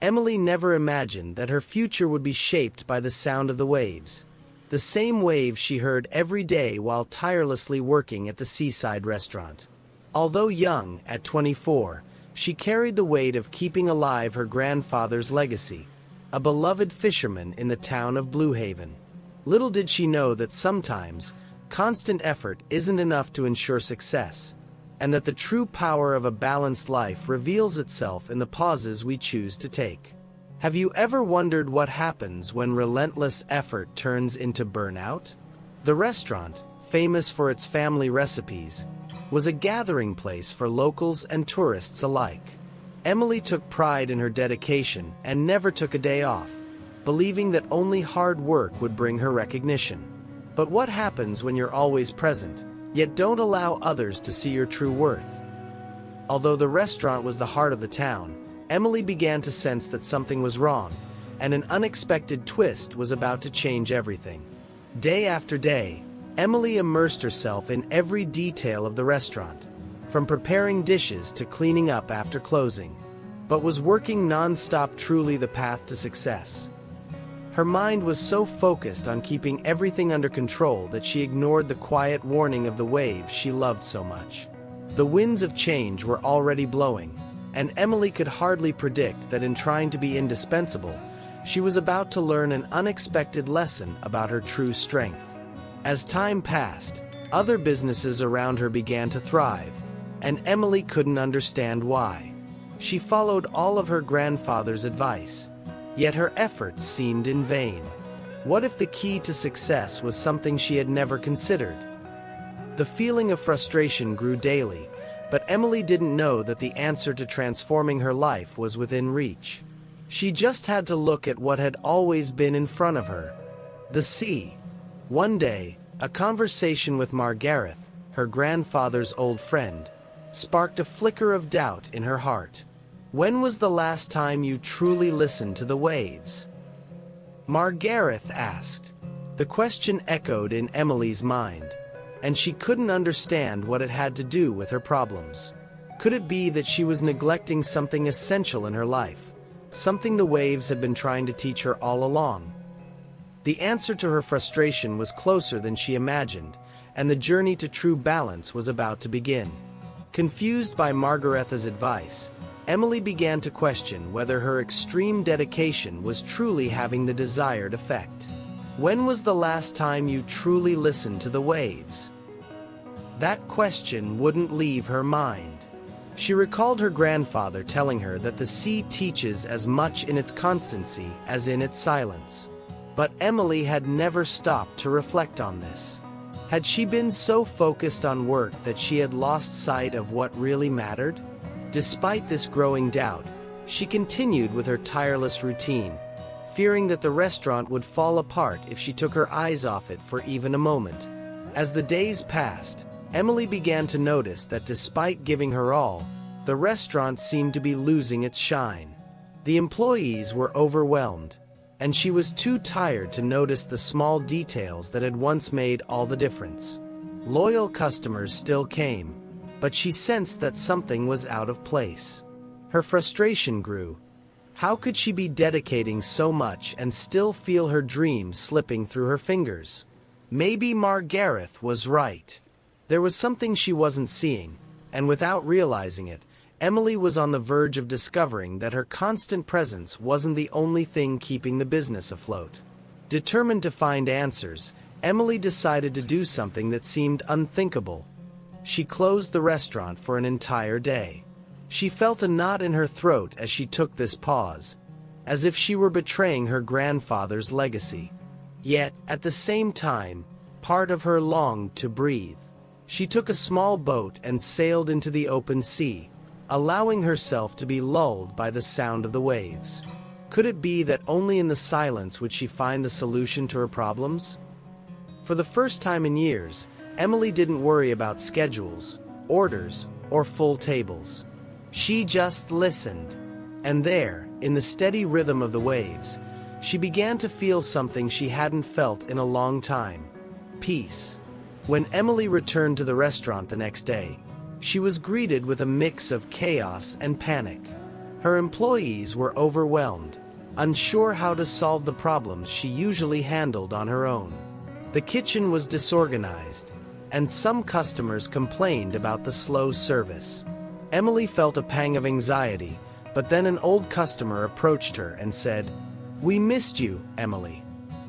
Emily never imagined that her future would be shaped by the sound of the waves. The same waves she heard every day while tirelessly working at the seaside restaurant. Although young, at 24, she carried the weight of keeping alive her grandfather's legacy, a beloved fisherman in the town of Blue Haven. Little did she know that sometimes, constant effort isn't enough to ensure success, and that the true power of a balanced life reveals itself in the pauses we choose to take. Have you ever wondered what happens when relentless effort turns into burnout? The restaurant, famous for its family recipes, was a gathering place for locals and tourists alike. Emily took pride in her dedication and never took a day off, believing that only hard work would bring her recognition. But what happens when you're always present, yet don't allow others to see your true worth? Although the restaurant was the heart of the town, Emily began to sense that something was wrong, and an unexpected twist was about to change everything. Day after day, Emily immersed herself in every detail of the restaurant, from preparing dishes to cleaning up after closing, but was working non-stop, truly the path to success. Her mind was so focused on keeping everything under control that she ignored the quiet warning of the waves she loved so much. The winds of change were already blowing, and Emily could hardly predict that in trying to be indispensable, she was about to learn an unexpected lesson about her true strength. As time passed, other businesses around her began to thrive, and Emily couldn't understand why. She followed all of her grandfather's advice, yet her efforts seemed in vain. What if the key to success was something she had never considered? The feeling of frustration grew daily, but Emily didn't know that the answer to transforming her life was within reach. She just had to look at what had always been in front of her: the sea. One day, a conversation with Margareth, her grandfather's old friend, sparked a flicker of doubt in her heart. When was the last time you truly listened to the waves? Margareth asked. The question echoed in Emily's mind, and she couldn't understand what it had to do with her problems. Could it be that she was neglecting something essential in her life, something the waves had been trying to teach her all along? The answer to her frustration was closer than she imagined, and the journey to true balance was about to begin. Confused by Margaretha's advice, Emily began to question whether her extreme dedication was truly having the desired effect. When was the last time you truly listened to the waves? That question wouldn't leave her mind. She recalled her grandfather telling her that the sea teaches as much in its constancy as in its silence. But Emily had never stopped to reflect on this. Had she been so focused on work that she had lost sight of what really mattered? Despite this growing doubt, she continued with her tireless routine, fearing that the restaurant would fall apart if she took her eyes off it for even a moment. As the days passed, Emily began to notice that despite giving her all, the restaurant seemed to be losing its shine. The employees were overwhelmed, and she was too tired to notice the small details that had once made all the difference. Loyal customers still came, but she sensed that something was out of place. Her frustration grew. How could she be dedicating so much and still feel her dreams slipping through her fingers? Maybe Margareth was right. There was something she wasn't seeing, and without realizing it, Emily was on the verge of discovering that her constant presence wasn't the only thing keeping the business afloat. Determined to find answers, Emily decided to do something that seemed unthinkable. She closed the restaurant for an entire day. She felt a knot in her throat as she took this pause, as if she were betraying her grandfather's legacy. Yet, at the same time, part of her longed to breathe. She took a small boat and sailed into the open sea, allowing herself to be lulled by the sound of the waves. Could it be that only in the silence would she find the solution to her problems? For the first time in years, Emily didn't worry about schedules, orders, or full tables. She just listened. And there, in the steady rhythm of the waves, she began to feel something she hadn't felt in a long time: peace. When Emily returned to the restaurant the next day, she was greeted with a mix of chaos and panic. Her employees were overwhelmed, unsure how to solve the problems she usually handled on her own. The kitchen was disorganized, and some customers complained about the slow service. Emily felt a pang of anxiety, but then an old customer approached her and said, "We missed you, Emily.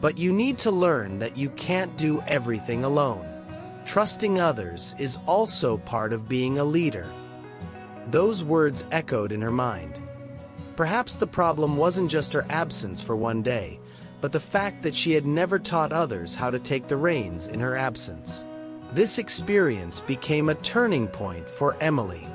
But you need to learn that you can't do everything alone. Trusting others is also part of being a leader." Those words echoed in her mind. Perhaps the problem wasn't just her absence for one day, but the fact that she had never taught others how to take the reins in her absence. This experience became a turning point for Emily.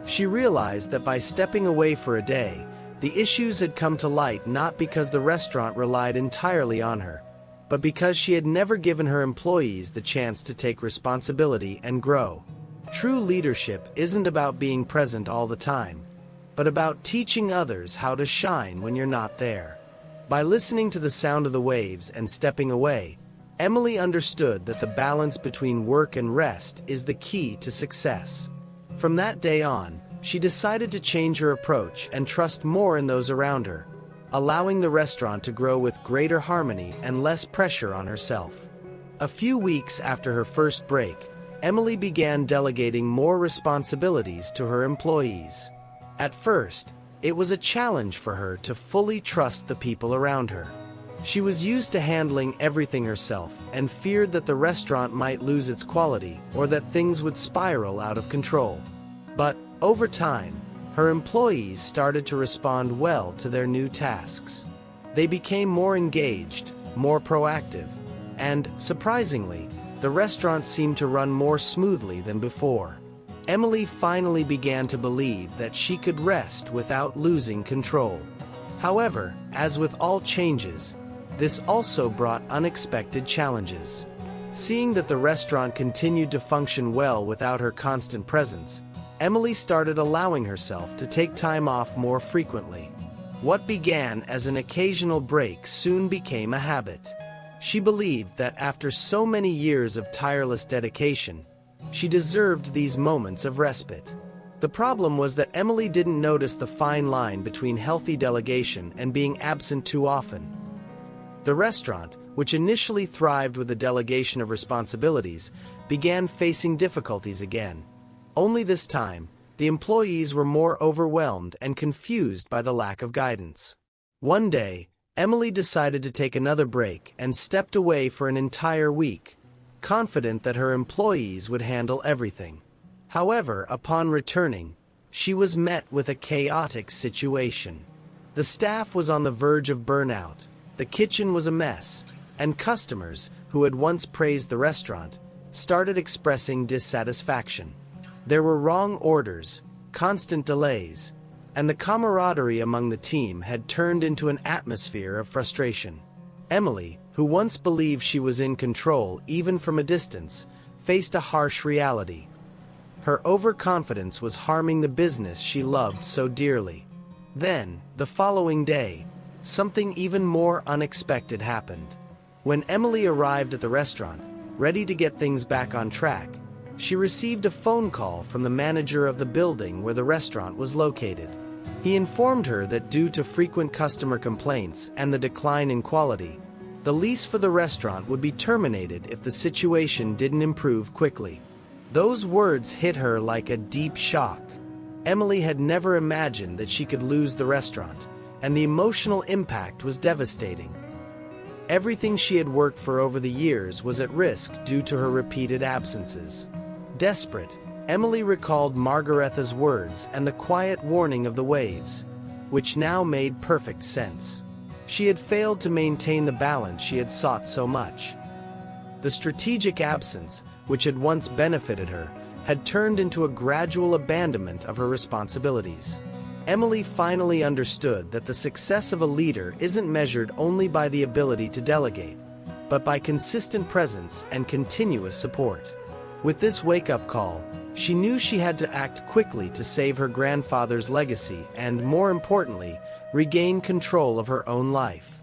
She realized that by stepping away for a day, the issues had come to light not because the restaurant relied entirely on her, but because she had never given her employees the chance to take responsibility and grow. True leadership isn't about being present all the time, but about teaching others how to shine when you're not there. By listening to the sound of the waves and stepping away, Emily understood that the balance between work and rest is the key to success. From that day on, she decided to change her approach and trust more in those around her, allowing the restaurant to grow with greater harmony and less pressure on herself. A few weeks after her first break, Emily began delegating more responsibilities to her employees. At first, it was a challenge for her to fully trust the people around her. She was used to handling everything herself and feared that the restaurant might lose its quality or that things would spiral out of control. But, over time, her employees started to respond well to their new tasks. They became more engaged, more proactive, and, surprisingly, the restaurant seemed to run more smoothly than before. Emily finally began to believe that she could rest without losing control. However, as with all changes, this also brought unexpected challenges. Seeing that the restaurant continued to function well without her constant presence, Emily started allowing herself to take time off more frequently. What began as an occasional break soon became a habit. She believed that after so many years of tireless dedication, she deserved these moments of respite. The problem was that Emily didn't notice the fine line between healthy delegation and being absent too often. The restaurant, which initially thrived with the delegation of responsibilities, began facing difficulties again. Only this time, the employees were more overwhelmed and confused by the lack of guidance. One day, Emily decided to take another break and stepped away for an entire week, confident that her employees would handle everything. However, upon returning, she was met with a chaotic situation. The staff was on the verge of burnout, the kitchen was a mess, and customers, who had once praised the restaurant, started expressing dissatisfaction. There were wrong orders, constant delays, and the camaraderie among the team had turned into an atmosphere of frustration. Emily, who once believed she was in control even from a distance, faced a harsh reality. Her overconfidence was harming the business she loved so dearly. Then, the following day, something even more unexpected happened. When Emily arrived at the restaurant, ready to get things back on track, she received a phone call from the manager of the building where the restaurant was located. He informed her that due to frequent customer complaints and the decline in quality, the lease for the restaurant would be terminated if the situation didn't improve quickly. Those words hit her like a deep shock. Emily had never imagined that she could lose the restaurant, and the emotional impact was devastating. Everything she had worked for over the years was at risk due to her repeated absences. Desperate, Emily recalled Margaretha's words and the quiet warning of the waves, which now made perfect sense. She had failed to maintain the balance she had sought so much. The strategic absence, which had once benefited her, had turned into a gradual abandonment of her responsibilities. Emily finally understood that the success of a leader isn't measured only by the ability to delegate, but by consistent presence and continuous support. With this wake-up call, she knew she had to act quickly to save her grandfather's legacy and, more importantly, regain control of her own life.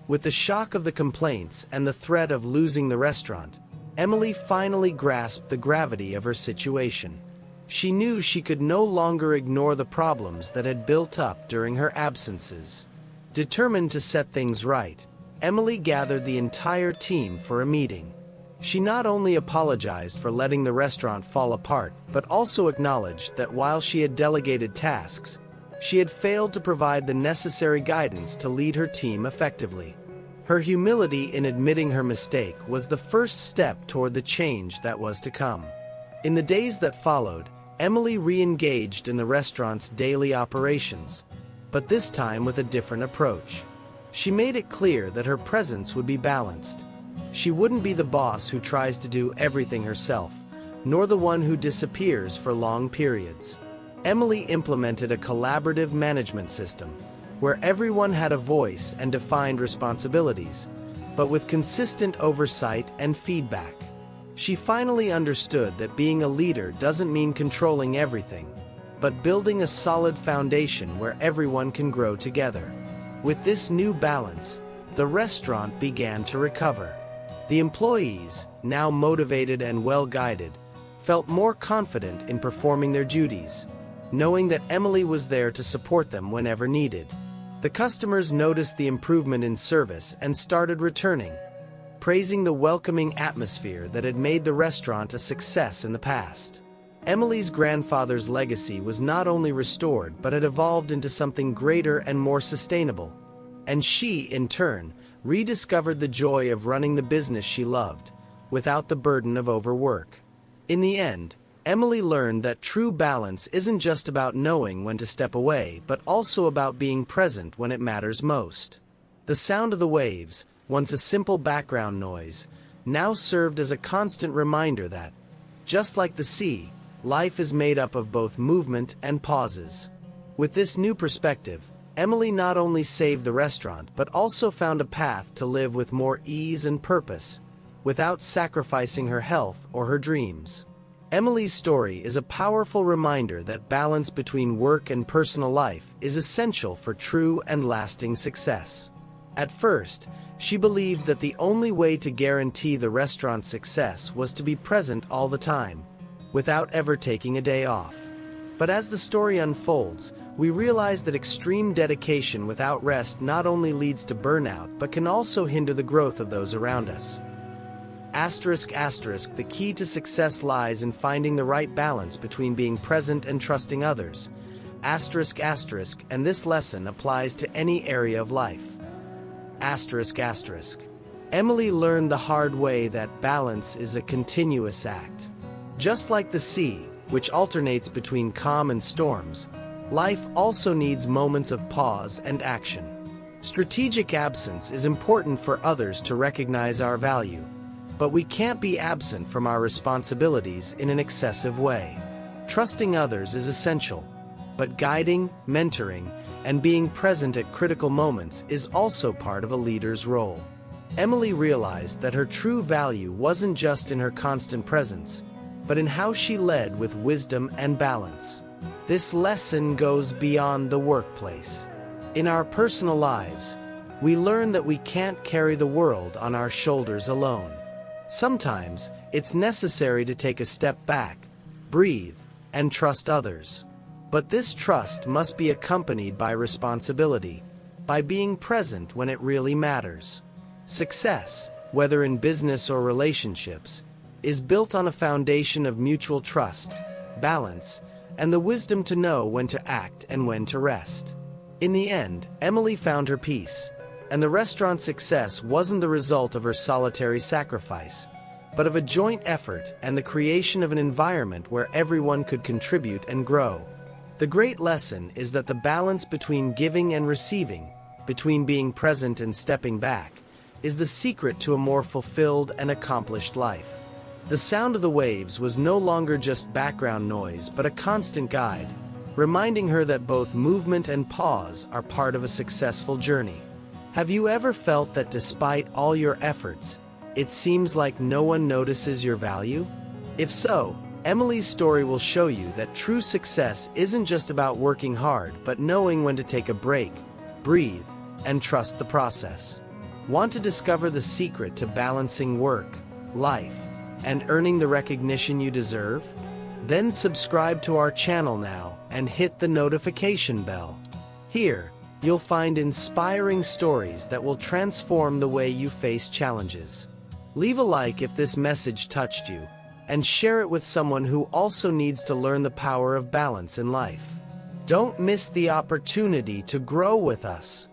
With the shock of the complaints and the threat of losing the restaurant, Emily finally grasped the gravity of her situation. She knew she could no longer ignore the problems that had built up during her absences. Determined to set things right, Emily gathered the entire team for a meeting. She not only apologized for letting the restaurant fall apart, but also acknowledged that while she had delegated tasks, she had failed to provide the necessary guidance to lead her team effectively. Her humility in admitting her mistake was the first step toward the change that was to come. In the days that followed, Emily re-engaged in the restaurant's daily operations, but this time with a different approach. She made it clear that her presence would be balanced. She wouldn't be the boss who tries to do everything herself, nor the one who disappears for long periods. Emily implemented a collaborative management system, where everyone had a voice and defined responsibilities, but with consistent oversight and feedback. She finally understood that being a leader doesn't mean controlling everything, but building a solid foundation where everyone can grow together. With this new balance, the restaurant began to recover. The employees, now motivated and well-guided, felt more confident in performing their duties, knowing that Emily was there to support them whenever needed. The customers noticed the improvement in service and started returning, praising the welcoming atmosphere that had made the restaurant a success in the past. Emily's grandfather's legacy was not only restored but had evolved into something greater and more sustainable, and she, in turn, rediscovered the joy of running the business she loved, without the burden of overwork. In the end, Emily learned that true balance isn't just about knowing when to step away, but also about being present when it matters most. The sound of the waves, once a simple background noise, now served as a constant reminder that, just like the sea, life is made up of both movement and pauses. With this new perspective, Emily not only saved the restaurant but also found a path to live with more ease and purpose, without sacrificing her health or her dreams. Emily's story is a powerful reminder that balance between work and personal life is essential for true and lasting success. At first, she believed that the only way to guarantee the restaurant's success was to be present all the time, without ever taking a day off. But as the story unfolds, we realize that extreme dedication without rest not only leads to burnout but can also hinder the growth of those around us. The key to success lies in finding the right balance between being present and trusting others. And this lesson applies to any area of life. Emily learned the hard way that balance is a continuous act. Just like the sea, which alternates between calm and storms, life also needs moments of pause and action. Strategic absence is important for others to recognize our value, but we can't be absent from our responsibilities in an excessive way. Trusting others is essential, but guiding, mentoring, and being present at critical moments is also part of a leader's role. Emily realized that her true value wasn't just in her constant presence, but in how she led with wisdom and balance. This lesson goes beyond the workplace. In our personal lives, we learn that we can't carry the world on our shoulders alone. Sometimes, it's necessary to take a step back, breathe, and trust others. But this trust must be accompanied by responsibility, by being present when it really matters. Success, whether in business or relationships, is built on a foundation of mutual trust, balance, and the wisdom to know when to act and when to rest. In the end, Emily found her peace, and the restaurant's success wasn't the result of her solitary sacrifice, but of a joint effort and the creation of an environment where everyone could contribute and grow. The great lesson is that the balance between giving and receiving, between being present and stepping back, is the secret to a more fulfilled and accomplished life. The sound of the waves was no longer just background noise but a constant guide, reminding her that both movement and pause are part of a successful journey. Have you ever felt that despite all your efforts, it seems like no one notices your value? If so, Emily's story will show you that true success isn't just about working hard but knowing when to take a break, breathe, and trust the process. Want to discover the secret to balancing work, life, and earning the recognition you deserve? Then subscribe to our channel now and hit the notification bell. Here, you'll find inspiring stories that will transform the way you face challenges. Leave a like if this message touched you, and share it with someone who also needs to learn the power of balance in life. Don't miss the opportunity to grow with us.